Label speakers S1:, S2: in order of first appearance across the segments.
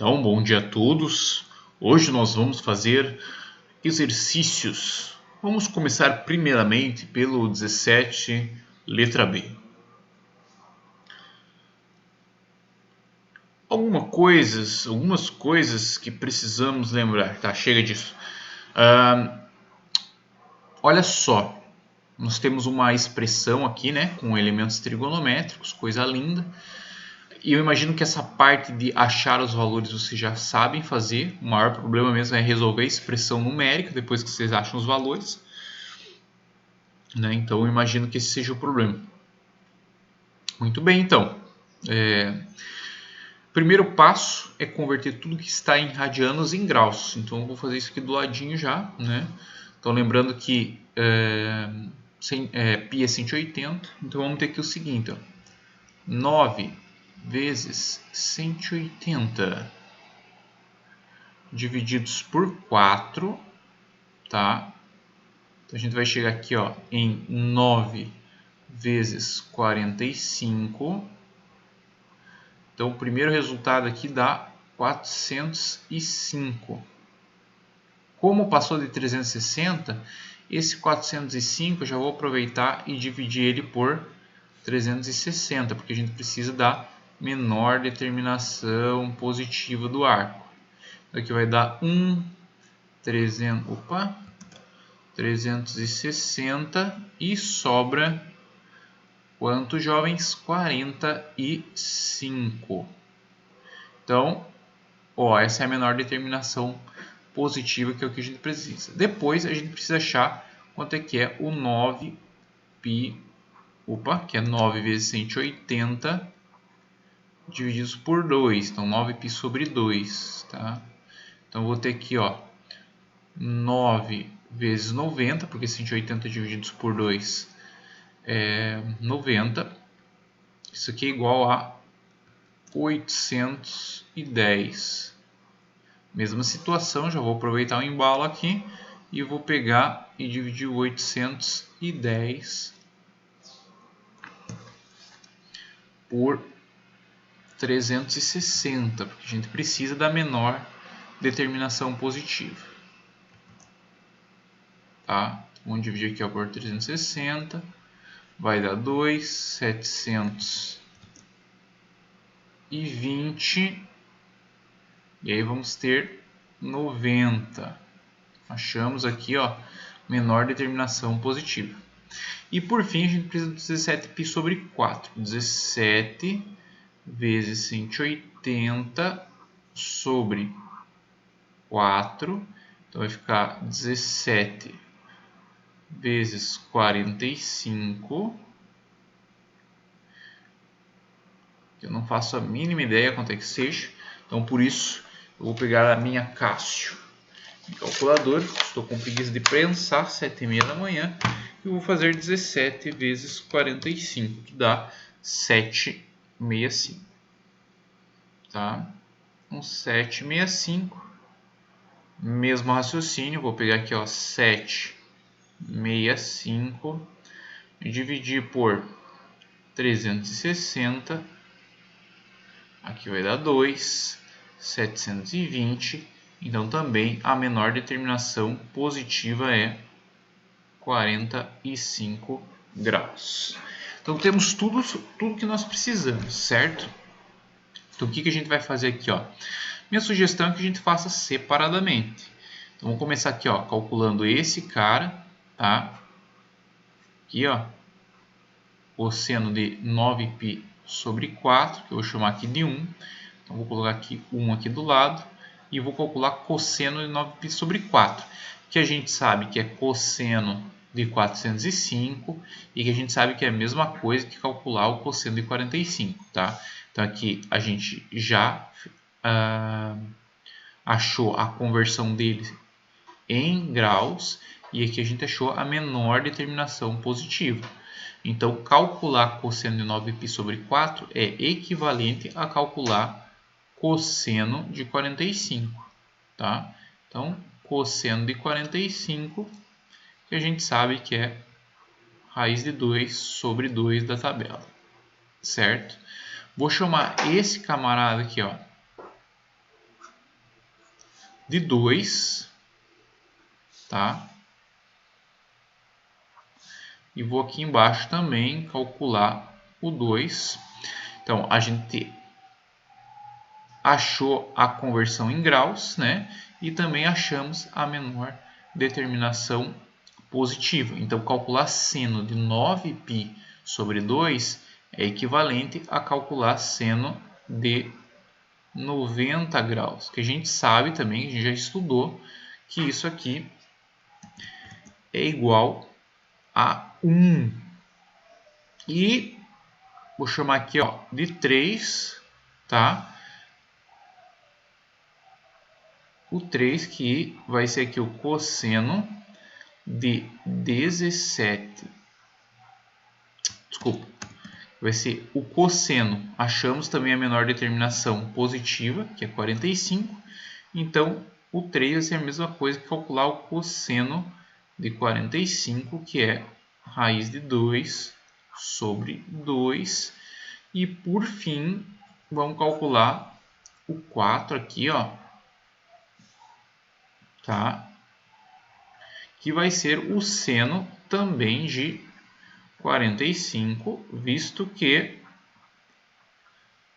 S1: Então, bom dia a todos. Hoje nós vamos fazer exercícios. Vamos começar primeiramente pelo 17, letra B. Algumas coisas que precisamos lembrar, tá? Chega disso. Olha só, nós temos uma expressão aqui, né, com elementos trigonométricos, coisa linda. E eu imagino que essa parte de achar os valores vocês já sabem fazer. O maior problema mesmo é resolver a expressão numérica depois que vocês acham os valores, né? Então eu imagino que esse seja o problema. Muito bem, então. Primeiro passo é converter tudo que está em radianos em graus. Então eu vou fazer isso aqui do ladinho já, né? Então lembrando que π é 180. Então vamos ter aqui o seguinte, ó. 9 vezes 180 divididos por 4, tá? Então a gente vai chegar aqui, ó, em 9 vezes 45. Então o primeiro resultado aqui dá 405. Como passou de 360, esse 405 eu já vou aproveitar e dividir ele por 360, porque a gente precisa da menor determinação positiva do arco. Aqui vai dar 360 e sobra quanto, jovens? 45. Então, ó, essa é a menor determinação positiva, que é o que a gente precisa. Depois a gente precisa achar quanto é que é o 9π, que é 9 vezes 180 divididos por 2, então 9π sobre 2, tá? Então eu vou ter aqui, ó, 9 vezes 90, porque 180 divididos por 2 é 90. Isso aqui é igual a 810. Mesma situação, já vou aproveitar o embalo aqui e vou pegar e dividir o 810 por 360, porque a gente precisa da menor determinação positiva, tá? Vamos dividir aqui, ó, por 360, vai dar 2.720, e aí vamos ter 90. Achamos aqui, ó, menor determinação positiva. E por fim a gente precisa do 17π sobre 4. 17 vezes 180 sobre 4. Então vai ficar 17 vezes 45. Eu não faço a mínima ideia quanto é que seja. Então por isso eu vou pegar a minha Cássio calculador. Estou com preguiça de pensar, 7h30 da manhã. E vou fazer 17 vezes 45, que dá 765. Tá? Um 765. Mesmo raciocínio, vou pegar aqui, ó, 765 e dividir por 360. Aqui vai dar 2.720. Então também a menor determinação positiva é 45 graus. Então temos tudo que nós precisamos, certo? Então o que a gente vai fazer aqui, ó? Minha sugestão é que a gente faça separadamente. Então vamos começar aqui, ó, calculando esse cara, tá? Aqui, ó, cosseno de 9π sobre 4, que eu vou chamar aqui de 1. Então vou colocar aqui 1 aqui do lado e vou calcular cosseno de 9π sobre 4, que a gente sabe que é cosseno de 405 e que a gente sabe que é a mesma coisa que calcular o cosseno de 45, tá? Então aqui a gente já achou a conversão dele em graus e aqui a gente achou a menor determinação positiva. Então calcular cosseno de 9π sobre 4 é equivalente a calcular cosseno de 45, tá? Então cosseno de 45, que a gente sabe que é raiz de 2 sobre 2 da tabela, certo? Vou chamar esse camarada aqui, ó, de 2, tá? E vou aqui embaixo também calcular o 2. Então, a gente achou a conversão em graus, né? E também achamos a menor determinação positiva. Então, calcular seno de 9π sobre 2 é equivalente a calcular seno de 90 graus. Que a gente sabe também, a gente já estudou, que isso aqui é igual a 1. E vou chamar aqui, ó, de 3, tá? O 3 que vai ser aqui o cosseno de 17. Desculpa. Vai ser o cosseno. Achamos também a menor determinação positiva, que é 45. Então, o 3 vai ser a mesma coisa que calcular o cosseno de 45, que é raiz de 2 sobre 2. E, por fim, vamos calcular o 4 aqui, ó. Tá? Que vai ser o seno também de 45, visto que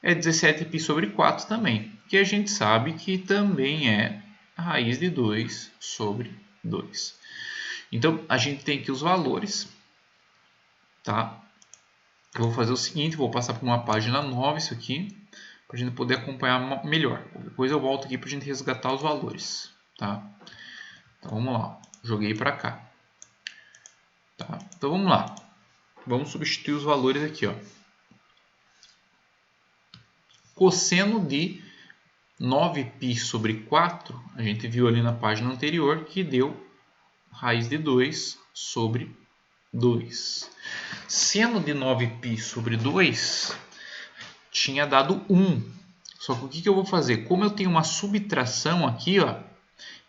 S1: é 17π sobre 4 também, que a gente sabe que também é a raiz de 2 sobre 2. Então, a gente tem aqui os valores, tá? Eu vou fazer o seguinte, vou passar para uma página nova isso aqui, para a gente poder acompanhar melhor. Depois eu volto aqui para a gente resgatar os valores, tá? Então, vamos lá. Joguei para cá. Tá? Então, vamos lá. Vamos substituir os valores aqui, ó. Cosseno de 9π sobre 4, a gente viu ali na página anterior que deu raiz de 2 sobre 2. Seno de 9π sobre 2 tinha dado 1. Só que o que eu vou fazer? Como eu tenho uma subtração aqui, ó,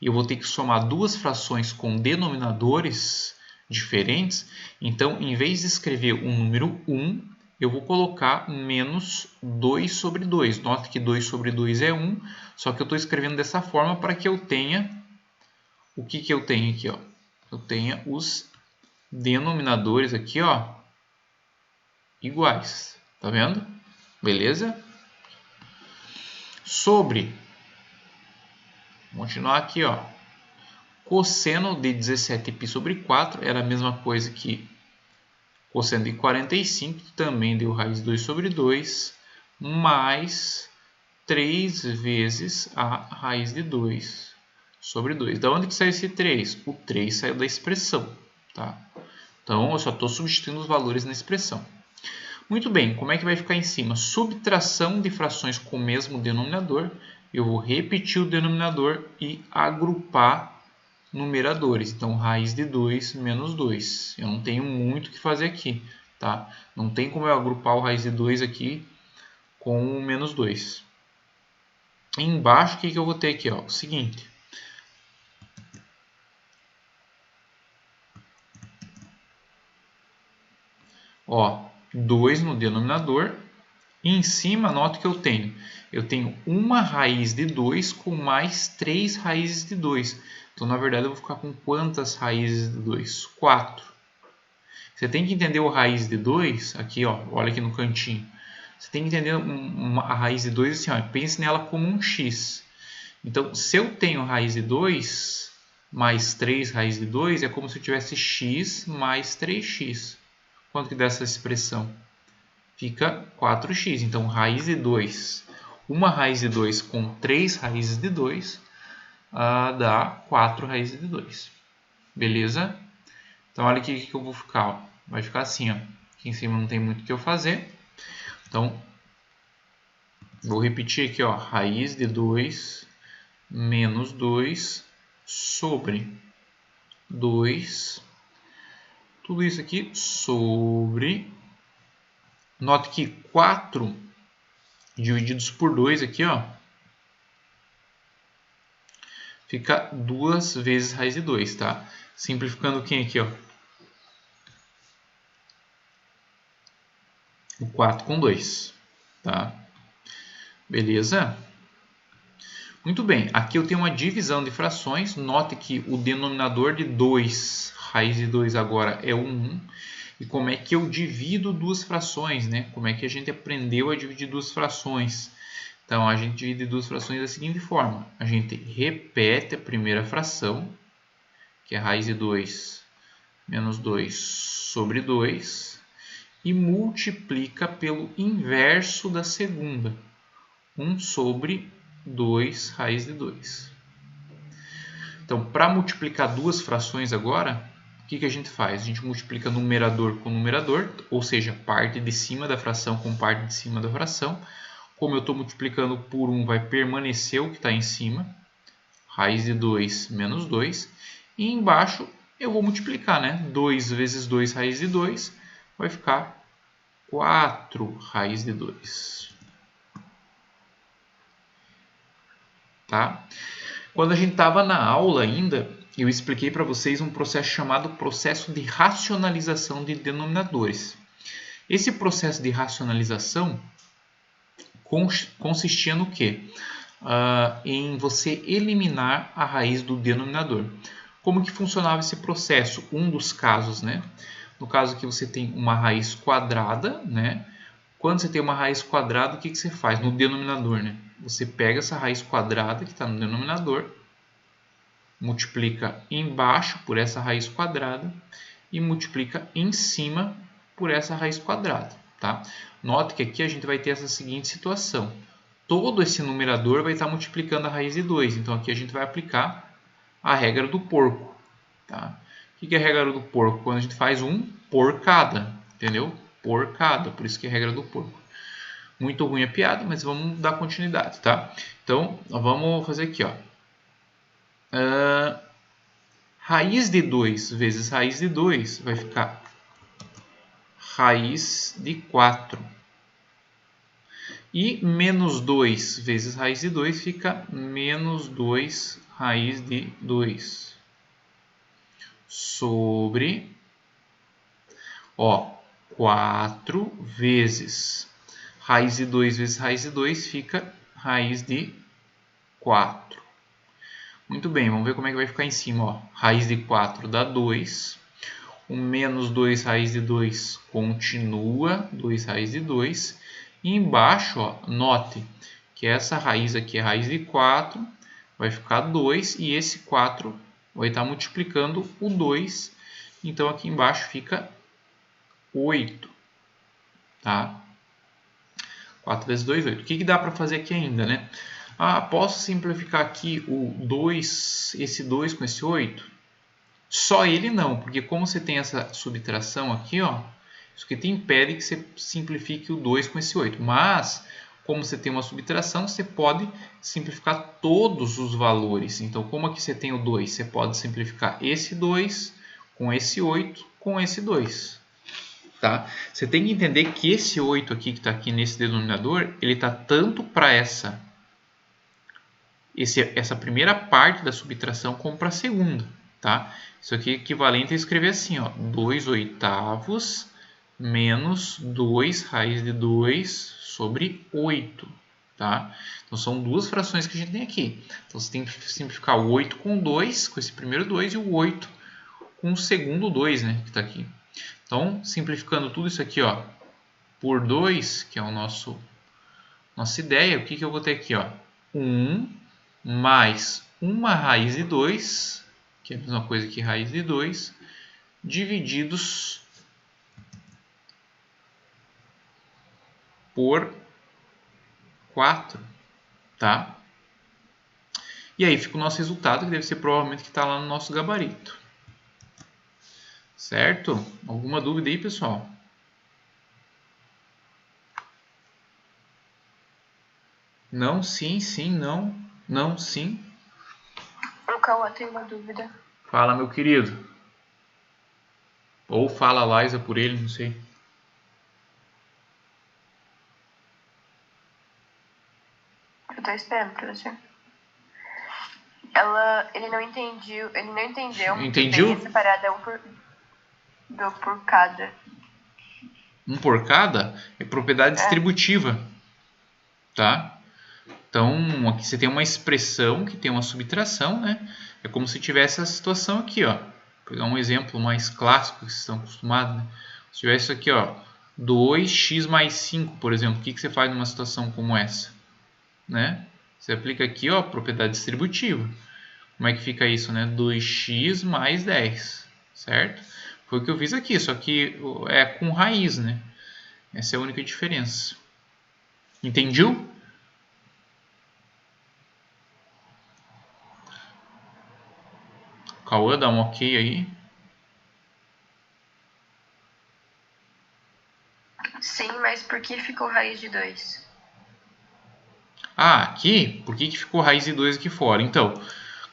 S1: e eu vou ter que somar duas frações com denominadores diferentes, então, em vez de escrever o número 1, eu vou colocar menos 2 sobre 2. Note que 2 sobre 2 é 1, só que eu estou escrevendo dessa forma para que eu tenha... O que eu tenho aqui, ó? Eu tenha os denominadores aqui, ó, iguais. Tá vendo? Beleza? Sobre... Vou continuar aqui, ó. Cosseno de 17π sobre 4 era a mesma coisa que cosseno de 45, que também deu raiz de 2 sobre 2, mais 3 vezes a raiz de 2 sobre 2. Da onde que saiu esse 3? O 3 saiu da expressão, tá? Então, eu só estou substituindo os valores na expressão. Muito bem, como é que vai ficar em cima? Subtração de frações com o mesmo denominador. Eu vou repetir o denominador e agrupar numeradores. Então, raiz de 2 menos 2. Eu não tenho muito o que fazer aqui, tá? Não tem como eu agrupar o raiz de 2 aqui com o menos 2. Embaixo, o que eu vou ter aqui? Ó? O seguinte. Ó, 2 no denominador. E em cima, note que eu tenho uma raiz de 2 com mais 3 raízes de 2. Então, na verdade, eu vou ficar com quantas raízes de 2? 4. Você tem que entender o raiz de 2, aqui, ó, olha aqui no cantinho. Você tem que entender a raiz de 2 assim, ó, pense nela como um x. Então, se eu tenho raiz de 2 mais 3 raiz de 2, é como se eu tivesse x mais 3x. Quanto que dá essa expressão? Fica 4x. Então, raiz de 2, uma raiz de 2 com 3 raízes de 2, dá 4 raízes de 2. Beleza? Então, olha aqui que eu vou ficar. Ó. Vai ficar assim. Ó. Aqui em cima não tem muito o que eu fazer. Então, vou repetir aqui. Ó, raiz de 2 menos 2 sobre 2. Tudo isso aqui sobre... Note que 4 divididos por 2 aqui, ó, fica 2 vezes raiz de 2, tá? Simplificando quem aqui, ó? O 4 com 2, tá? Beleza? Muito bem, aqui eu tenho uma divisão de frações. Note que o denominador de 2, raiz de 2 agora é 1. E como é que eu divido duas frações, né? Como é que a gente aprendeu a dividir duas frações? Então, a gente divide duas frações da seguinte forma. A gente repete a primeira fração, que é raiz de 2 menos 2 sobre 2, e multiplica pelo inverso da segunda, 1 sobre 2 raiz de 2. Então, para multiplicar duas frações agora, o que a gente faz? A gente multiplica numerador com numerador, ou seja, parte de cima da fração com parte de cima da fração. Como eu estou multiplicando por 1, vai permanecer o que está em cima, raiz de 2 menos 2. E embaixo eu vou multiplicar, né? 2 vezes 2 raiz de 2 vai ficar 4 raiz de 2. Tá? Quando a gente estava na aula ainda, eu expliquei para vocês um processo chamado processo de racionalização de denominadores. Esse processo de racionalização consistia no quê? Em você eliminar a raiz do denominador. Como que funcionava esse processo? Um dos casos, né? No caso que você tem uma raiz quadrada, né? Quando você tem uma raiz quadrada, o que você faz no denominador, né? Você pega essa raiz quadrada que está no denominador, multiplica embaixo por essa raiz quadrada e multiplica em cima por essa raiz quadrada, tá? Note que aqui a gente vai ter essa seguinte situação. Todo esse numerador vai estar multiplicando a raiz de 2. Então, aqui a gente vai aplicar a regra do porco, tá? O que é a regra do porco? Quando a gente faz um por cada, entendeu? Por cada, por isso que é a regra do porco. Muito ruim a piada, mas vamos dar continuidade, tá? Então, vamos fazer aqui, ó. Raiz de 2 vezes raiz de 2 vai ficar raiz de 4. E menos 2 vezes raiz de 2 fica menos 2 raiz de 2. Sobre, 4 vezes raiz de 2 vezes raiz de 2 fica raiz de 4. Muito bem, vamos ver como é que vai ficar em cima. Ó. Raiz de 4 dá 2. O menos 2 raiz de 2 continua 2 raiz de 2. E embaixo, ó, note que essa raiz aqui é raiz de 4. Vai ficar 2 e esse 4 vai estar multiplicando o 2. Então, aqui embaixo fica 8. Tá? 4 vezes 2, 8. O que dá para fazer aqui ainda, né? Posso simplificar aqui o 2, esse 2 com esse 8? Só ele não, porque como você tem essa subtração aqui, ó, isso aqui te impede que você simplifique o 2 com esse 8. Mas, como você tem uma subtração, você pode simplificar todos os valores. Então, como aqui você tem o 2, você pode simplificar esse 2 com esse 8 com esse 2. Tá? Você tem que entender que esse 8 aqui que está aqui nesse denominador, ele está tanto para essa primeira parte da subtração como para a segunda. Tá? Isso aqui é equivalente a escrever assim, ó, 2 oitavos menos 2 raiz de 2 sobre 8. Tá? Então, são duas frações que a gente tem aqui. Então, você tem que simplificar o 8 com 2, com esse primeiro 2, e o 8 com o segundo 2, né, que está aqui. Então, simplificando tudo isso aqui, ó, por 2, que é o nossa ideia, o que eu vou ter aqui? Ó? 1 mais uma raiz de 2, que é a mesma coisa que raiz de 2, divididos por 4, tá? E aí fica o nosso resultado, que deve ser provavelmente que está lá no nosso gabarito. Certo? Alguma dúvida aí, pessoal? Não, sim, sim, não. Não, sim.
S2: O Cauã tem uma dúvida.
S1: Fala, meu querido. Ou fala a Liza por ele, não sei.
S2: Eu tô esperando pra você. Ele não entendeu.
S1: Entendeu?
S2: Separada por cada.
S1: Um por cada é propriedade distributiva. Tá? Então, aqui você tem uma expressão que tem uma subtração, né? É como se tivesse essa situação aqui, ó. Vou pegar um exemplo mais clássico que vocês estão acostumados, né? Se tivesse isso aqui, ó, 2x mais 5, por exemplo, o que você faz numa situação como essa? Né? Você aplica aqui, ó, propriedade distributiva. Como é que fica isso, né? 2x mais 10, certo? Foi o que eu fiz aqui, só que é com raiz, né? Essa é a única diferença. Entendiu? Cauã, dá um ok aí.
S2: Sim, mas por que ficou raiz de 2?
S1: Ah, aqui? Por que ficou raiz de 2 aqui fora? Então,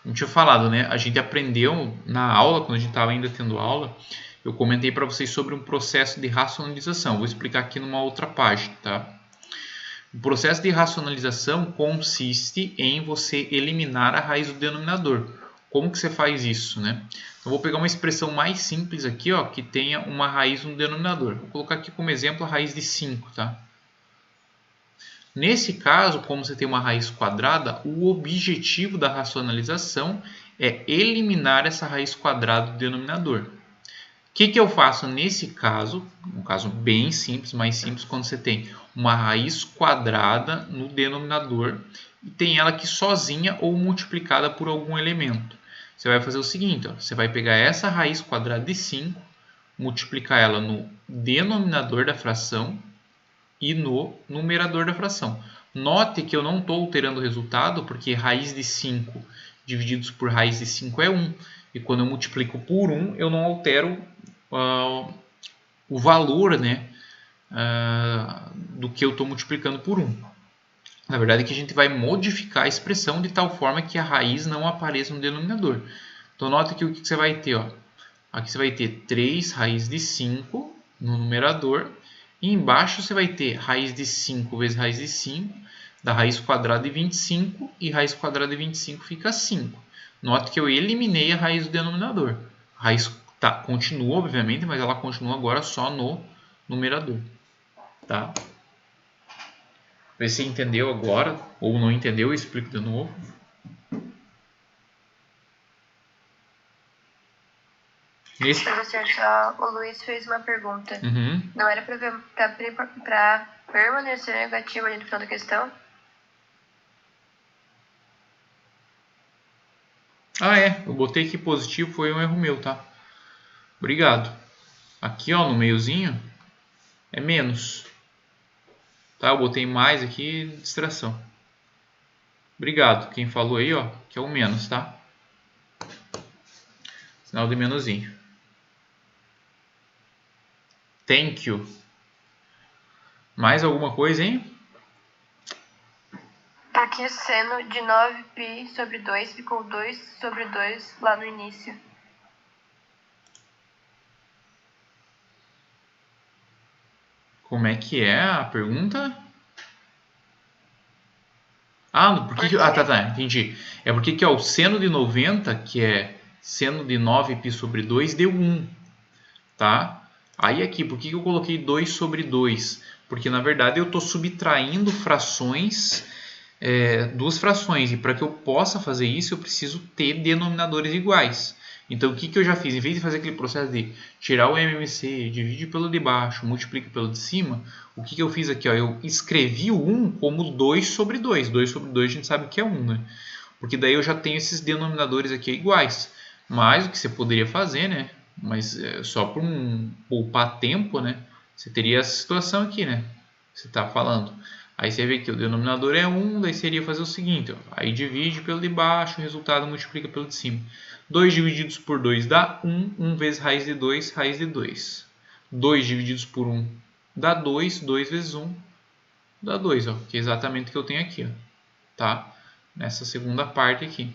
S1: como tinha falado, né? A gente aprendeu na aula, quando a gente estava ainda tendo aula, eu comentei para vocês sobre um processo de racionalização. Vou explicar aqui numa outra página, tá? O processo de racionalização consiste em você eliminar a raiz do denominador. Como que você faz isso, né? Eu vou pegar uma expressão mais simples aqui, ó, que tenha uma raiz no denominador. Vou colocar aqui como exemplo a raiz de 5, tá? Nesse caso, como você tem uma raiz quadrada, o objetivo da racionalização é eliminar essa raiz quadrada do denominador. O que eu faço nesse caso? Um caso bem simples, mais simples, quando você tem uma raiz quadrada no denominador e tem ela aqui sozinha ou multiplicada por algum elemento. Você vai fazer o seguinte, ó, você vai pegar essa raiz quadrada de 5, multiplicar ela no denominador da fração e no numerador da fração. Note que eu não estou alterando o resultado, porque raiz de 5 divididos por raiz de 5 é 1. E quando eu multiplico por 1, eu não altero o valor, né, do que eu estou multiplicando por 1. Na verdade, é que a gente vai modificar a expressão de tal forma que a raiz não apareça no denominador. Então, note que o que você vai ter, ó, aqui você vai ter 3 raiz de 5 no numerador. E embaixo você vai ter raiz de 5 vezes raiz de 5, da raiz quadrada de 25, e raiz quadrada de 25 fica 5. Note que eu eliminei a raiz do denominador. A raiz continua, obviamente, mas ela continua agora só no numerador. Tá? Vê se você entendeu agora, ou não entendeu, eu explico de novo.
S2: Professor, só o Luiz fez uma pergunta. Não era para permanecer negativo ali no final da questão?
S1: Ah, é. Eu botei aqui positivo, foi um erro meu, tá? Obrigado. Aqui, ó, no meiozinho, é menos. Tá? Eu botei mais aqui, distração. Obrigado. Quem falou aí, ó, que é o menos, tá? Sinal de menuzinho. Thank you. Mais alguma coisa, hein?
S2: Porque seno de 9π sobre 2 ficou 2 sobre 2 lá no início.
S1: Como é que é a pergunta? Ah, tá, entendi. É porque que, ó, o seno de 90, que é seno de 9π sobre 2, deu 1, tá? Aí aqui, por que eu coloquei 2 sobre 2? Porque, na verdade, eu estou subtraindo frações, duas frações. E para que eu possa fazer isso, eu preciso ter denominadores iguais. Então, o que eu já fiz? Em vez de fazer aquele processo de tirar o MMC, divide pelo de baixo, multiplica pelo de cima, o que eu fiz aqui? Ó, eu escrevi o 1 como 2 sobre 2. 2 sobre 2 a gente sabe que é 1, né? Porque daí eu já tenho esses denominadores aqui iguais. Mas o que você poderia fazer, né? Mas só para poupar tempo, né? Você teria essa situação aqui, né? Você está falando. Aí você vê que o denominador é 1, daí seria fazer o seguinte, ó, aí divide pelo de baixo, o resultado multiplica pelo de cima. 2 divididos por 2 dá 1, 1 vezes raiz de 2, raiz de 2. 2 divididos por 1 dá 2, 2 vezes 1 dá 2, ó, que é exatamente o que eu tenho aqui, ó, tá? Nessa segunda parte aqui.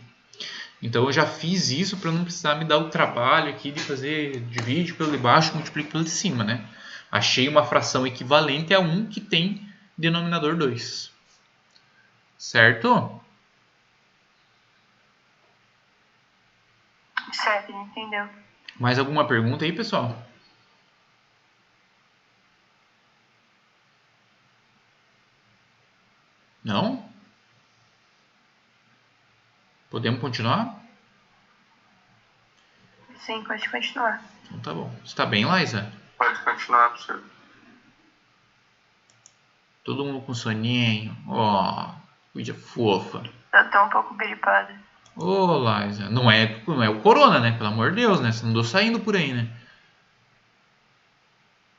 S1: Então eu já fiz isso para não precisar me dar o trabalho aqui de fazer divide pelo de baixo, multiplica pelo de cima, né? Achei uma fração equivalente a 1 que tem denominador 2. Certo?
S2: Certo, entendeu?
S1: Mais alguma pergunta aí, pessoal? Não? Podemos continuar?
S2: Sim, pode continuar.
S1: Então tá bom. Você tá bem, Liza?
S3: Pode continuar, professor.
S1: Todo mundo com soninho. Ó, coisa fofa.
S2: Eu tô um pouco gripada.
S1: Ô, Liza. Não é o corona, né? Pelo amor de Deus, né? Você não andou saindo por aí, né?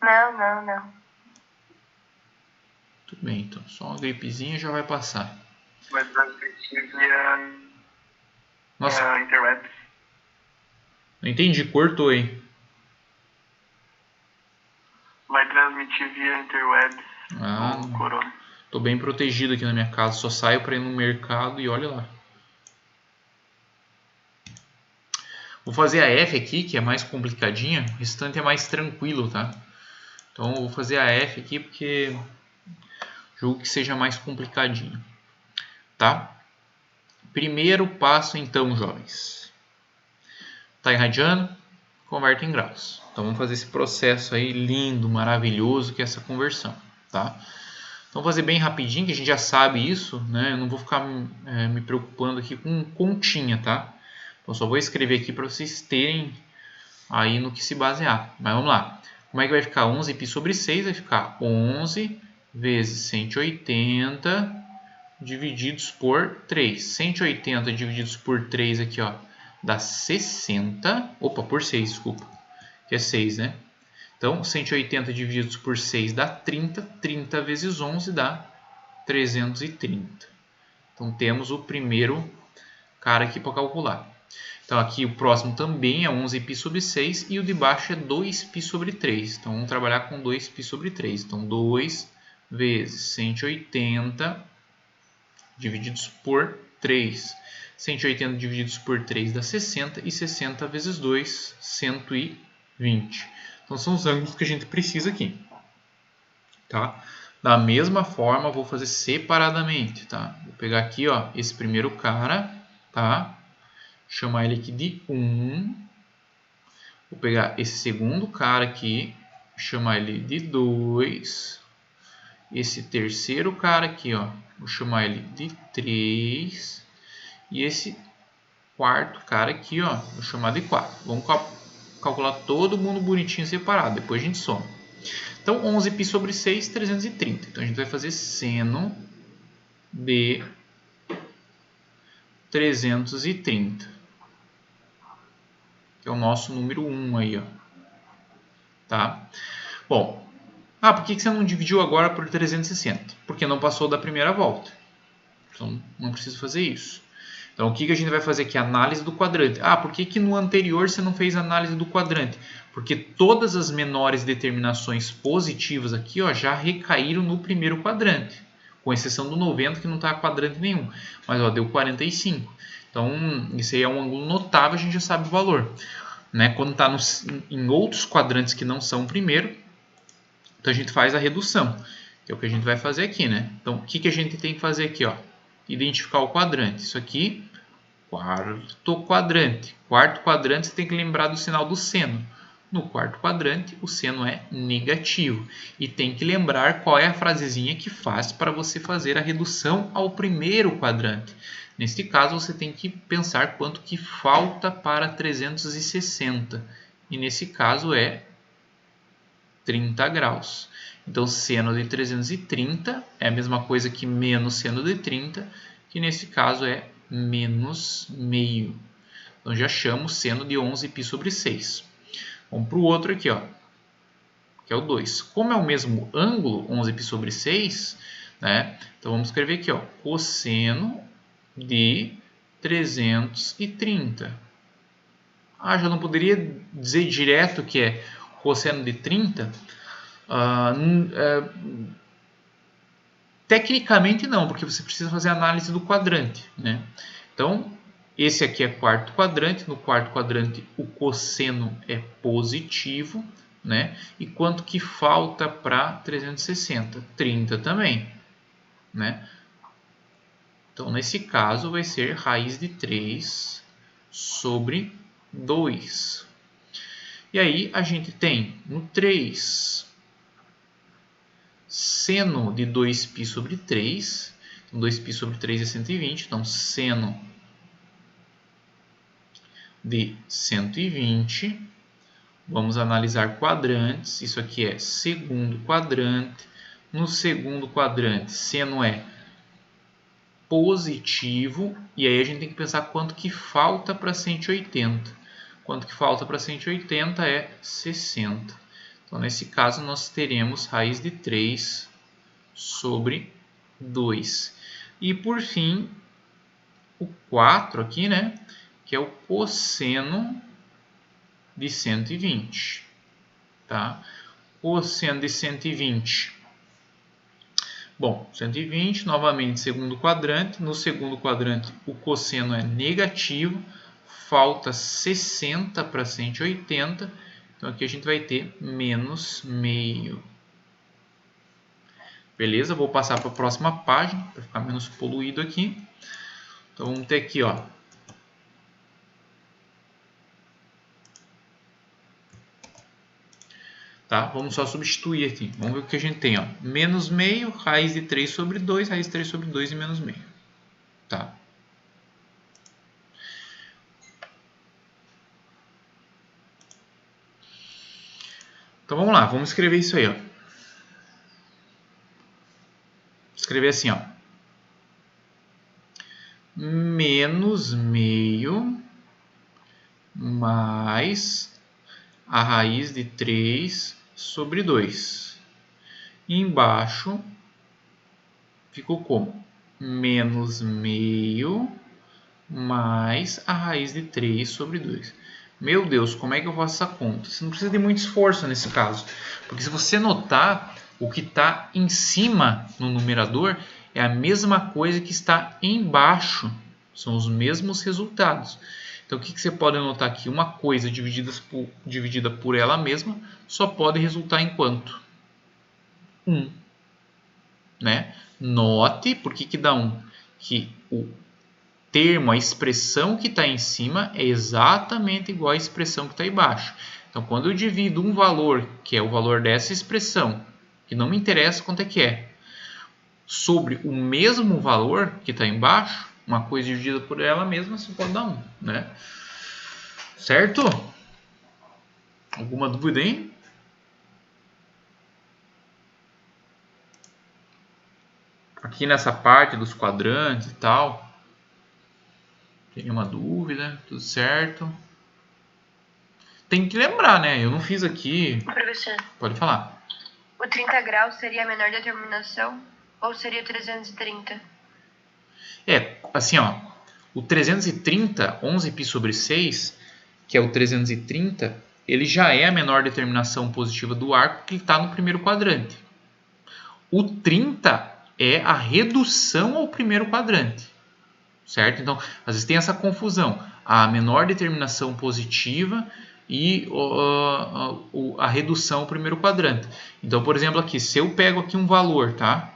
S2: Não.
S1: Tudo bem, então. Só uma gripezinha já vai passar.
S3: Vai transmitir via
S1: Nossa,
S3: interwebs.
S1: não entendi. Cortou, hein?
S3: Vai transmitir via interwebs
S1: Ah,
S3: o corona.
S1: tô bem protegido aqui na minha casa. Só saio para ir no mercado e olha lá. Vou fazer a F aqui, que é mais complicadinha. O restante é mais tranquilo, tá? Então, eu vou fazer a F aqui porque julgo que seja mais complicadinho. Tá? Primeiro passo, então, jovens. Tá irradiando? Converte em graus. Então, vamos fazer esse processo aí lindo, maravilhoso, que é essa conversão. Tá? Então, vou fazer bem rapidinho, que a gente já sabe isso, né? Eu não vou ficar me preocupando aqui com continha, tá? Então, só vou escrever aqui para vocês terem aí no que se basear. Mas vamos lá. Como é que vai ficar 11π sobre 6? Vai ficar 11 vezes 180 divididos por 3. 180 divididos por 3 aqui, ó, dá 60. Opa, por 6, desculpa. Que é 6, né? Então, 180 divididos por 6 dá 30. 30 vezes 11 dá 330. Então, temos o primeiro cara aqui para calcular. Então, aqui o próximo também é 11π sobre 6 e o de baixo é 2π sobre 3. Então, vamos trabalhar com 2π sobre 3. Então, 2 vezes 180 divididos por 3. 180 divididos por 3 dá 60 e 60 vezes 2, 120. Então, são os ângulos que a gente precisa aqui. Tá? Da mesma forma, vou fazer separadamente. Tá? Vou pegar aqui, ó, esse primeiro cara, tá? Chamar ele aqui de 1. Vou pegar esse segundo cara aqui, chamar ele de 2. Esse terceiro cara aqui, ó, vou chamar ele de 3. E esse quarto cara aqui, ó, vou chamar de 4. Vamos calcular todo mundo bonitinho separado, depois a gente soma. Então, 11π sobre 6, 330. Então, a gente vai fazer seno de 330. Que é o nosso número 1 aí, ó. Tá? Bom, por que você não dividiu agora por 360? Porque não passou da primeira volta. Então, não precisa fazer isso. Então, o que a gente vai fazer aqui? Análise do quadrante. Por que no anterior você não fez análise do quadrante? Porque todas as menores determinações positivas aqui, ó, já recaíram no primeiro quadrante. Com exceção do 90, que não está quadrante nenhum. Mas, ó, deu 45. Então, isso aí é um ângulo notável, a gente já sabe o valor. Né? Quando está em outros quadrantes que não são o primeiro, então a gente faz a redução, que é o que a gente vai fazer aqui. Né? Então, o que a gente tem que fazer aqui? Ó? Identificar o quadrante. Isso aqui, quarto quadrante. Quarto quadrante, você tem que lembrar do sinal do seno. No quarto quadrante, o seno é negativo. E tem que lembrar qual é a frasezinha que faz para você fazer a redução ao primeiro quadrante. Neste caso, você tem que pensar quanto que falta para 360. E nesse caso é 30 graus. Então, seno de 330 é a mesma coisa que menos seno de 30, que nesse caso é menos meio. Então, já chamo seno de 11π sobre 6. Vamos para o outro aqui, ó, que é o 2. Como é o mesmo ângulo, 11π sobre 6, né? Então, vamos escrever aqui, ó, cosseno de 330. Já não poderia dizer direto que é cosseno de 30? Tecnicamente não, porque você precisa fazer a análise do quadrante. Né? Então, esse aqui é quarto quadrante. No quarto quadrante, o cosseno é positivo. Né? E quanto que falta para 360? 30 também. Né? Então, nesse caso, vai ser raiz de 3 sobre 2. E aí, a gente tem no 3, seno de 2π sobre 3. Então, 2π sobre 3 é 120. Então, seno de 120. Vamos analisar quadrantes. Isso aqui é segundo quadrante. No segundo quadrante, seno é positivo. E aí a gente tem que pensar quanto que falta para 180. Quanto que falta para 180 é 60. Então, nesse caso, nós teremos raiz de 3 sobre 2. E, por fim, o 4 aqui, né? Que é o cosseno de 120. Tá? Cosseno de 120. Bom, 120, novamente, segundo quadrante. No segundo quadrante, o cosseno é negativo. Falta 60 para 180. Então, aqui a gente vai ter menos meio. Beleza? Vou passar para a próxima página, para ficar menos poluído aqui. Então, vamos ter aqui, ó. Tá? Vamos só substituir aqui. Vamos ver o que a gente tem, ó. Menos meio, raiz de 3 sobre 2, raiz de 3 sobre 2 e menos meio. Tá? Então, vamos lá. Vamos escrever isso aí, ó. Escrever assim, ó. Menos meio mais a raiz de 3 sobre 2. E embaixo ficou como? Menos meio mais a raiz de 3 sobre 2. Meu Deus, como é que eu faço essa conta? Você não precisa de muito esforço nesse caso. Porque se você notar, o que está em cima no numerador é a mesma coisa que está embaixo. São os mesmos resultados. Então, o que você pode notar aqui? Uma coisa dividida por ela mesma só pode resultar em quanto? 1. Né? Note, por que dá 1? Que o termo, a expressão que está em cima é exatamente igual à expressão que está embaixo. Então, quando eu divido um valor, que é o valor dessa expressão, que não me interessa quanto é que é, sobre o mesmo valor que está embaixo, uma coisa dividida por ela mesma, você pode dar 1, né? Certo? Alguma dúvida aí? Aqui nessa parte dos quadrantes e tal, tem nenhuma dúvida? Tudo certo? Tem que lembrar, né? Eu não fiz aqui.
S2: Professor.
S1: Pode falar.
S2: O 30 graus seria a menor determinação ou seria 330?
S1: É, assim, ó. O 330, 11π sobre 6, que é o 330, ele já é a menor determinação positiva do arco que está no primeiro quadrante. O 30 é a redução ao primeiro quadrante. Certo? Então, às vezes tem essa confusão. A menor determinação positiva e a redução ao primeiro quadrante. Então, por exemplo, aqui, se eu pego aqui um valor, tá?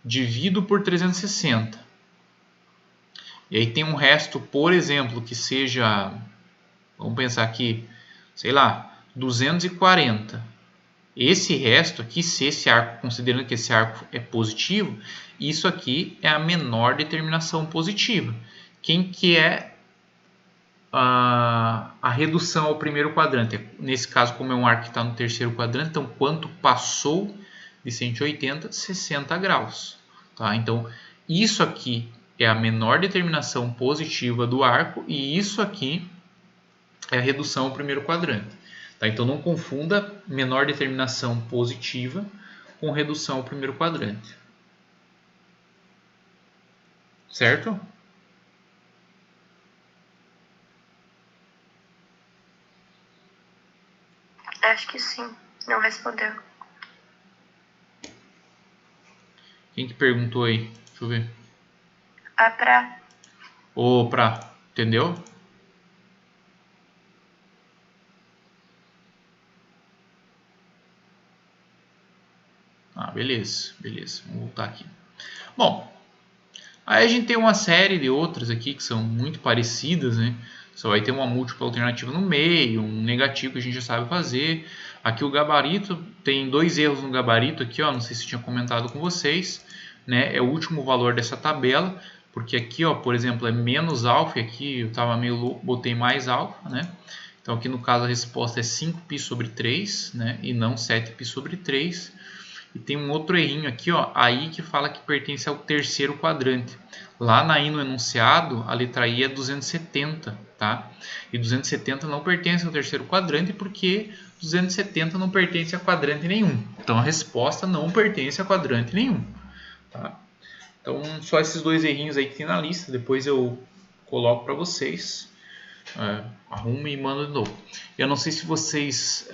S1: Divido por 360. E aí tem um resto, por exemplo, que seja, vamos pensar aqui, sei lá, 240. Esse resto aqui, se esse arco, considerando que esse arco é positivo, isso aqui é a menor determinação positiva. Quem que é a redução ao primeiro quadrante? Nesse caso, como é um arco que está no terceiro quadrante, então quanto passou de 180? 60 graus. Tá? Então, isso aqui é a menor determinação positiva do arco e isso aqui é a redução ao primeiro quadrante. Tá? Então, não confunda menor determinação positiva com redução ao primeiro quadrante. Certo?
S2: Acho que sim. Não respondeu.
S1: Quem que perguntou aí? Deixa eu ver.
S2: A Pra.
S1: Ô, Pra. Entendeu? Ah, beleza. Beleza. Vamos voltar aqui. Bom, aí a gente tem uma série de outras aqui que são muito parecidas, né? Só vai ter uma múltipla alternativa no meio, um negativo que a gente já sabe fazer. Aqui o gabarito, tem 2 erros no gabarito aqui, ó, não sei se eu tinha comentado com vocês, né? É o último valor dessa tabela. porque aqui, ó, por exemplo, é menos alfa, e aqui eu tava meio louco, botei mais alfa, né? Então aqui no caso a resposta é 5π sobre 3, né? E não 7π sobre 3. E tem um outro errinho aqui, ó, aí que fala que pertence ao terceiro quadrante. Lá na I no enunciado, a letra I é 270, tá? E 270 não pertence ao terceiro quadrante porque 270 não pertence a quadrante nenhum. Então a resposta não pertence a quadrante nenhum, tá? Então só esses dois errinhos aí que tem na lista, depois eu coloco para vocês. Arrumo e mando de novo. Eu não sei se vocês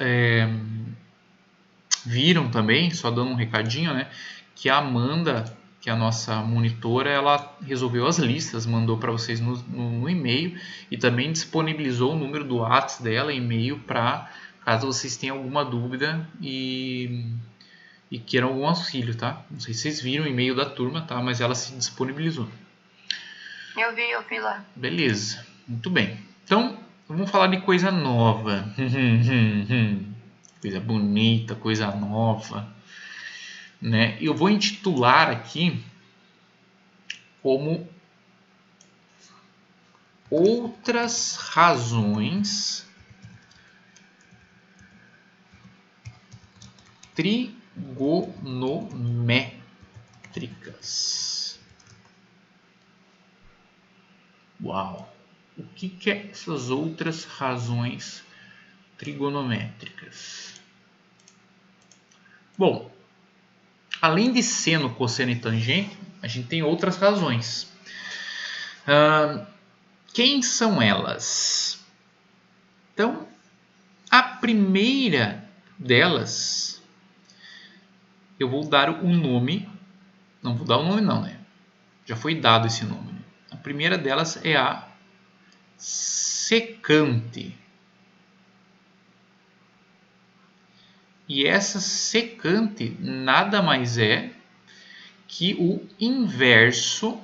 S1: viram também, só dando um recadinho, né? Que a Amanda, que é a nossa monitora, ela resolveu as listas, mandou para vocês no e-mail e também disponibilizou o número do WhatsApp dela, e-mail, para caso vocês tenham alguma dúvida e queiram algum auxílio, tá? Não sei se vocês viram o e-mail da turma, tá? Mas ela se disponibilizou.
S2: Eu vi lá.
S1: Beleza, muito bem. Então, vamos falar de coisa nova. Coisa bonita, coisa nova, né? Eu vou intitular aqui como outras razões trigonométricas. Uau! O que é essas outras razões trigonométricas? Bom, além de seno, cosseno e tangente, a gente tem outras razões. Quem são elas? Então, a primeira delas, eu vou dar o nome. Não vou dar o nome não, né? Já foi dado esse nome. Né? A primeira delas é a secante. E essa secante nada mais é que o inverso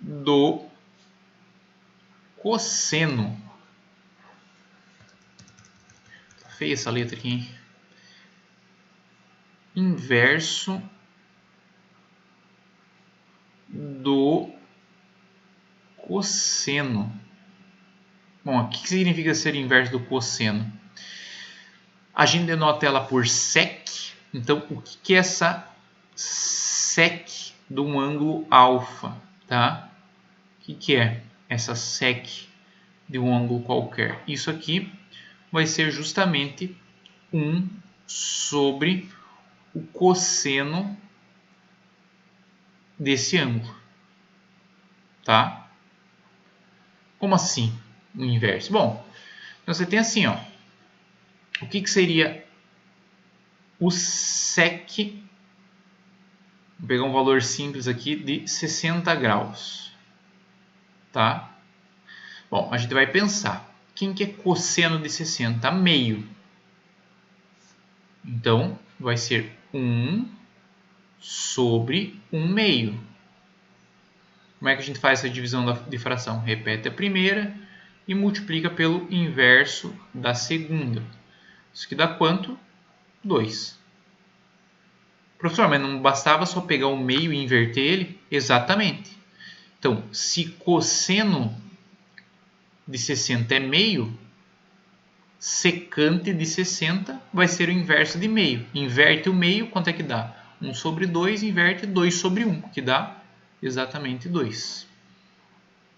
S1: do cosseno. Tá feia essa letra aqui, hein? Inverso do cosseno. Bom, o que significa ser inverso do cosseno? A gente denota ela por sec. Então, o que é essa sec de um ângulo alfa? Tá? O que é essa sec de um ângulo qualquer? Isso aqui vai ser justamente 1 sobre o cosseno desse ângulo. Tá? Como assim? O inverso. Bom, então você tem assim, ó. O que seria o sec? Vou pegar um valor simples aqui de 60 graus. Tá? Bom, a gente vai pensar. Quem que é cosseno de 60? Meio. Então, vai ser 1 sobre 1 meio. Como é que a gente faz essa divisão de fração? Repete a primeira e multiplica pelo inverso da segunda. Isso aqui dá quanto? 2. Professor, mas não bastava só pegar o meio e inverter ele? Exatamente. Então, se cosseno de 60 é meio, secante de 60 vai ser o inverso de meio. Inverte o meio, quanto é que dá? 1 sobre 2, inverte 2 sobre 1, que dá exatamente 2.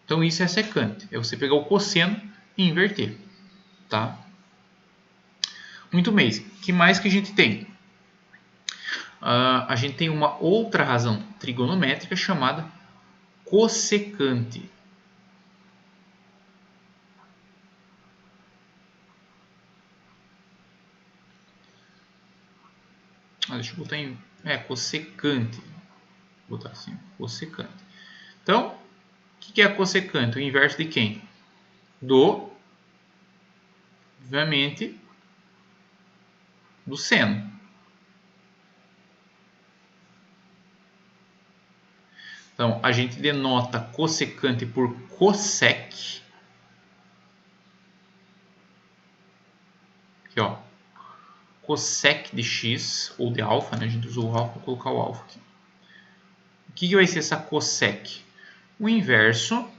S1: Então isso é secante. É você pegar o cosseno e inverter. Tá? Muito bem. O que mais que a gente tem? A gente tem uma outra razão trigonométrica chamada cossecante. Deixa eu botar em... cossecante. Vou botar assim, cossecante. Então, o que é a cossecante? O inverso de quem? Obviamente, do seno. Então, a gente denota cossecante por cossec. Aqui, ó. cossec de x, ou de alfa, né? A gente usou o alfa, vou colocar o alfa aqui. O que vai ser essa cossec? O inverso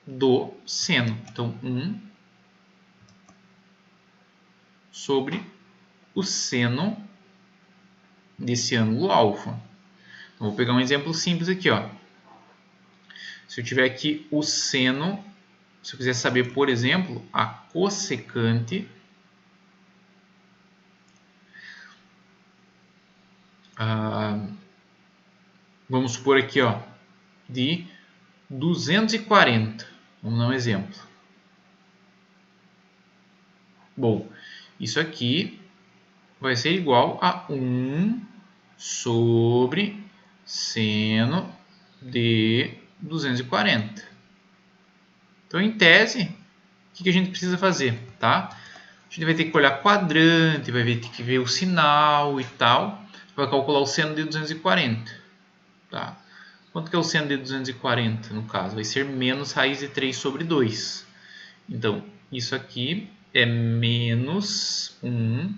S1: do seno. Então, 1 sobre o seno desse ângulo alfa. Então, vou pegar um exemplo simples aqui, ó. Se eu tiver aqui o seno, se eu quiser saber, por exemplo, a cossecante vamos supor aqui, ó, de 240. Vamos dar um exemplo. Bom, isso aqui vai ser igual a 1 sobre seno de 240. Então, em tese, o que a gente precisa fazer, tá? A gente vai ter que olhar quadrante, vai ter que ver o sinal e tal. Vai calcular o seno de 240. Tá? Quanto que é o seno de 240 no caso? Vai ser menos raiz de 3 sobre 2. Então, isso aqui é menos 1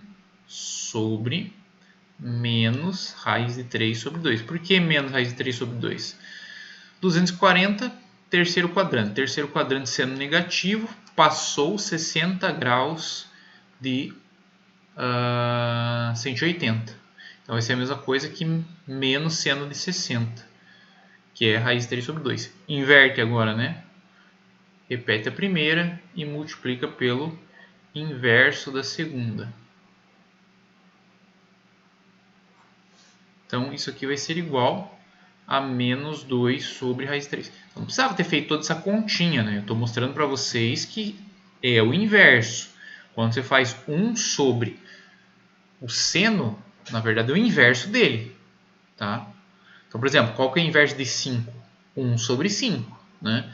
S1: sobre menos raiz de 3 sobre 2. Por que menos raiz de 3 sobre 2? 240, terceiro quadrante. Terceiro quadrante sendo negativo, passou 60 graus de 180. Então vai ser a mesma coisa que menos seno de 60, que é raiz de 3 sobre 2. Inverte agora, né? Repete a primeira e multiplica pelo inverso da segunda. Então, isso aqui vai ser igual a menos 2 sobre raiz de 3. Não precisava ter feito toda essa continha, né? Eu estou mostrando para vocês que é o inverso. Quando você faz 1 sobre o seno, na verdade é o inverso dele. Tá? Então, por exemplo, qual que é o inverso de 5? 1 sobre 5. Né?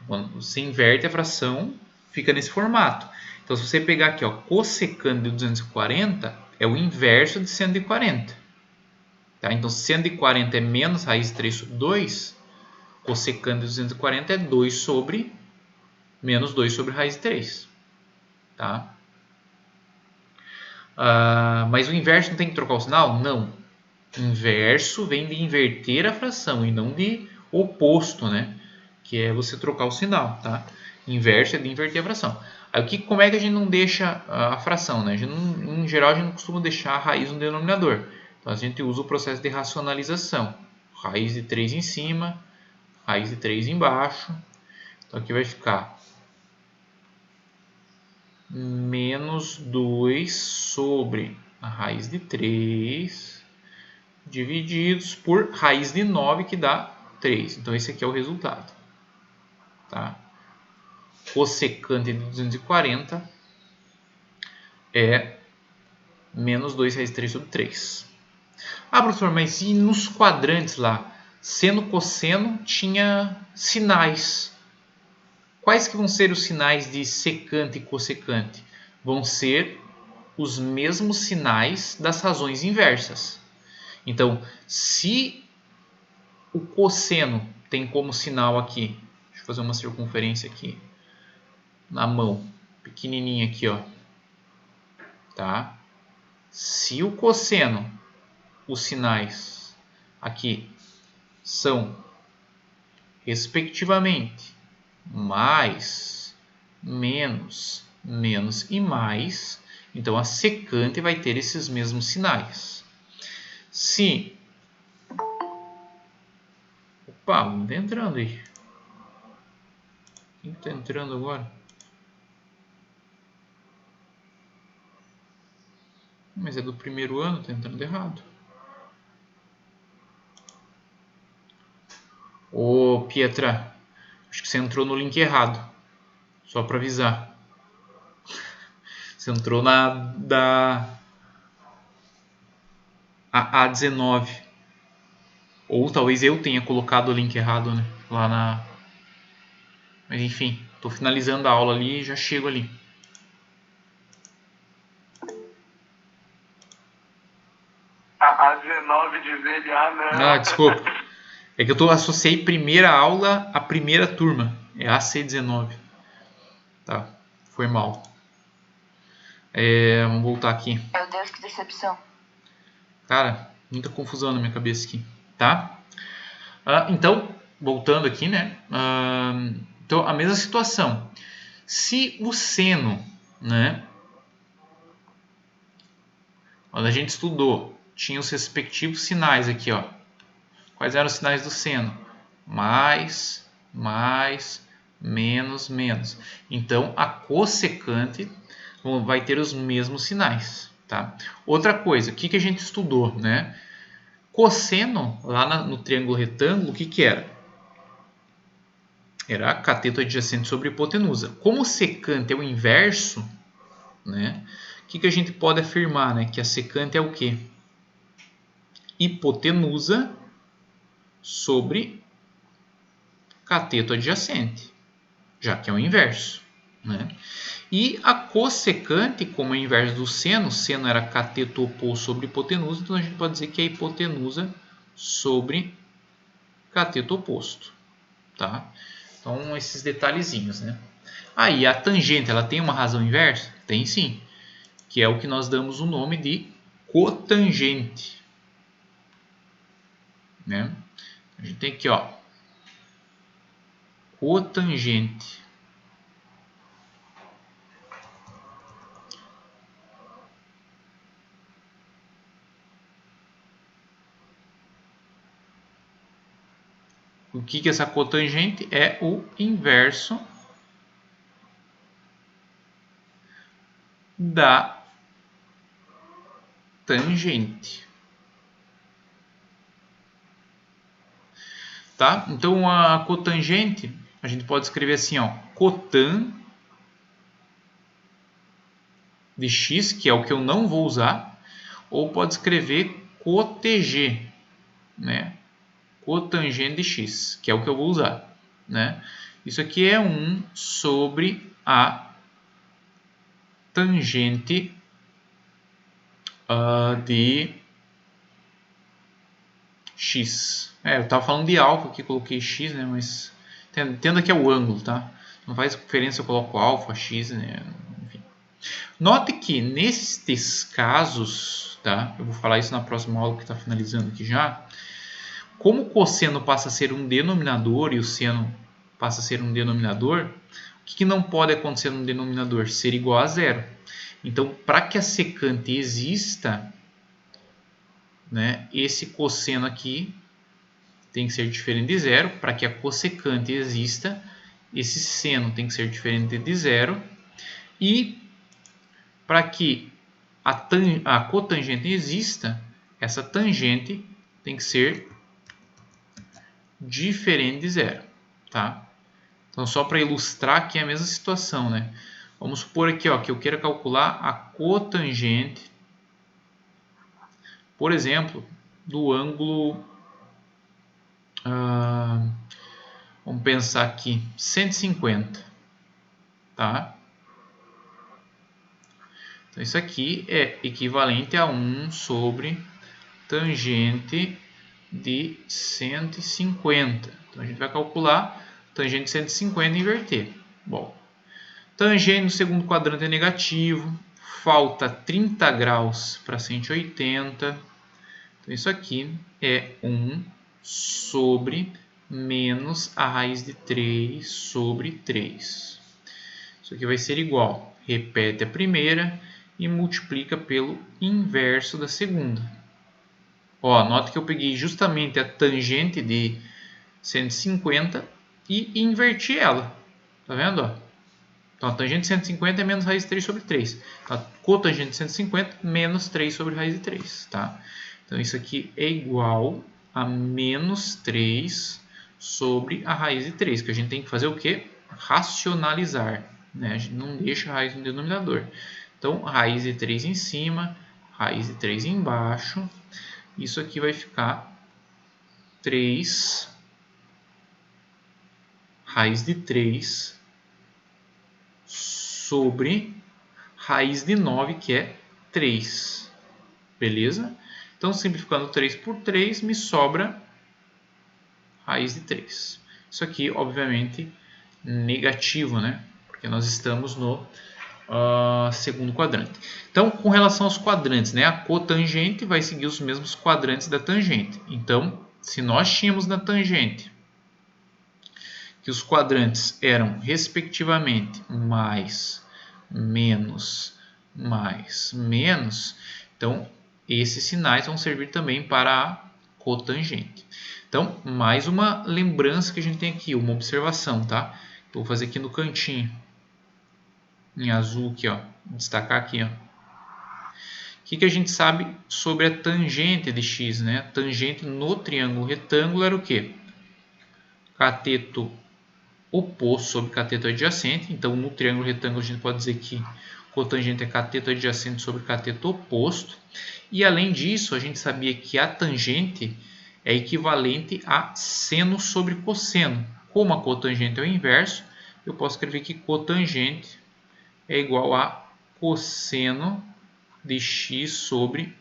S1: Quando você inverte a fração, fica nesse formato. Então, se você pegar aqui, ó, cossecante de 240, é o inverso de 140. Tá? Então, 140 é menos raiz de 3 sobre 2, cossecante de 240 é 2 sobre menos 2 sobre raiz de 3. Tá? Mas o inverso não tem que trocar o sinal? Não. Inverso vem de inverter a fração e não de oposto, né? Que é você trocar o sinal, tá? Inverso é de inverter a fração. Aí, como é que a gente não deixa a fração, né? Em geral, a gente não costuma deixar a raiz no denominador. Então, a gente usa o processo de racionalização. Raiz de 3 em cima, raiz de 3 embaixo. Então, aqui vai ficar menos 2 sobre a raiz de 3 divididos por raiz de 9, que dá 3. Então, esse aqui é o resultado. Tá? Cossecante de 240 é menos 2 raiz de 3 sobre 3. Professor, mas e nos quadrantes lá? Seno, cosseno tinha sinais. Quais que vão ser os sinais de secante e cossecante? Vão ser os mesmos sinais das razões inversas. Então, se o cosseno tem como sinal aqui, deixa eu fazer uma circunferência aqui na mão, pequenininha aqui, ó, tá? Se o cosseno, os sinais aqui são respectivamente mais, menos, menos e mais, então a secante vai ter esses mesmos sinais. Se não está entrando aí. Quem está entrando agora? Mas é do primeiro ano, está entrando errado. Ô, Pietra, acho que você entrou no link errado. Só para avisar. Você entrou na A19. Ou talvez eu tenha colocado o link errado, né? Lá na... Mas enfim, estou finalizando a aula ali e já chego ali.
S3: A A19 de VLA, né?
S1: Desculpa. É que eu associei primeira aula à primeira turma. É AC19. Tá, foi mal. Vamos voltar aqui.
S2: Meu Deus, que decepção.
S1: Cara, muita confusão na minha cabeça aqui, tá? Então, voltando aqui, né? Então, a mesma situação. Se o seno, né? Quando a gente estudou, tinha os respectivos sinais aqui, ó. Quais eram os sinais do seno? Mais, menos, menos. Então, a cossecante vai ter os mesmos sinais, tá? Outra coisa, o que a gente estudou, né? Cosseno, lá no triângulo retângulo, o que era? Era cateto adjacente sobre hipotenusa. Como secante é o inverso, né? O que a gente pode afirmar, né? Que a secante é o quê? Hipotenusa sobre cateto adjacente, já que é o inverso, né? E a cossecante, como é o inverso do seno, seno era cateto oposto sobre hipotenusa, então a gente pode dizer que é hipotenusa sobre cateto oposto, tá? Então, esses detalhezinhos, né? Aí, a tangente, ela tem uma razão inversa? Tem sim, que é o que nós damos o nome de cotangente, né? A gente tem aqui, ó, cotangente. O que é essa cotangente? É o inverso da tangente. Tá? Então, a cotangente, a gente pode escrever assim, ó, cotan de x, que é o que eu não vou usar, ou pode escrever cotg, né? Cotangente de x, que é o que eu vou usar, né? Isso aqui é 1 sobre a tangente de x. Eu estava falando de alfa aqui, coloquei x, né? Mas entenda que é o ângulo, tá? Não faz diferença se eu coloco alfa, x, né? Enfim. Note que nestes casos, tá? Eu vou falar isso na próxima aula que está finalizando aqui já. Como o cosseno passa a ser um denominador e o seno passa a ser um denominador, o que não pode acontecer no denominador? Ser igual a zero. Então, para que a secante exista, né, esse cosseno aqui tem que ser diferente de zero. Para que a cossecante exista, esse seno tem que ser diferente de zero. E para que a cotangente exista, essa tangente tem que ser diferente de zero, tá? Então, só para ilustrar aqui é a mesma situação, né? Vamos supor aqui, ó, que eu queira calcular a cotangente, por exemplo, do ângulo, vamos pensar aqui, 150, tá? Então, isso aqui é equivalente a 1 sobre tangente de 150. Então, a gente vai calcular tangente de 150 e inverter. Bom, tangente no segundo quadrante é negativo, falta 30 graus para 180. Então, isso aqui é 1 sobre menos a raiz de 3 sobre 3. Isso aqui vai ser igual. Repete a primeira e multiplica pelo inverso da segunda. Ó, nota que eu peguei justamente a tangente de 150 e inverti ela. Tá vendo? Ó? Então, a tangente de 150 é menos raiz de 3 sobre 3. A cotangente de 150 menos 3 sobre raiz de 3. Tá? Então, isso aqui é igual a menos 3 sobre a raiz de 3. Que a gente tem que fazer o quê? Racionalizar. Né? A gente não deixa a raiz no denominador. Então, raiz de 3 em cima, raiz de 3 embaixo. Isso aqui vai ficar 3 raiz de 3 sobre raiz de 9, que é 3. Beleza? Então, simplificando 3 por 3, me sobra raiz de 3. Isso aqui, obviamente, negativo, né? Porque nós estamos no segundo quadrante. Então, com relação aos quadrantes, né, a cotangente vai seguir os mesmos quadrantes da tangente. Então, se nós tínhamos na tangente que os quadrantes eram respectivamente mais, menos, mais, menos, então esses sinais vão servir também para a cotangente. Então, mais uma lembrança que a gente tem aqui, uma observação, tá? Eu vou fazer aqui no cantinho, em azul aqui, ó, destacar aqui, ó. O que a gente sabe sobre a tangente de x, né? A tangente no triângulo retângulo era o quê? Cateto oposto sobre cateto adjacente. Então, no triângulo retângulo, a gente pode dizer que cotangente é cateto adjacente sobre cateto oposto. E, além disso, a gente sabia que a tangente é equivalente a seno sobre cosseno. Como a cotangente é o inverso, eu posso escrever que cotangente é igual a cosseno de x sobre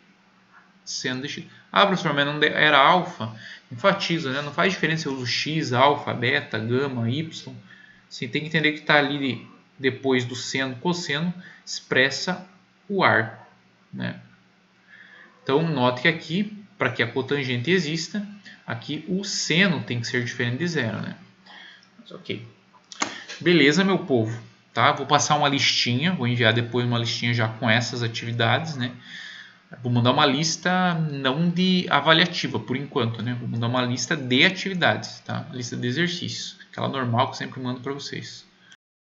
S1: seno de x. Ah, professor, mas não era alfa? Enfatiza, né? Não faz diferença se eu uso x, alfa, beta, gama, y. Você tem que entender que está ali depois do seno, cosseno, expressa o arco, né? Então, note que aqui, para que a cotangente exista, aqui o seno tem que ser diferente de zero, né? Mas, ok. Beleza, meu povo. Tá? Vou passar uma listinha, vou enviar depois uma listinha já com essas atividades, né? Vou mandar uma lista não de avaliativa por enquanto, né? Vou mandar uma lista de atividades, tá? Lista de exercícios, aquela normal que eu sempre mando para vocês.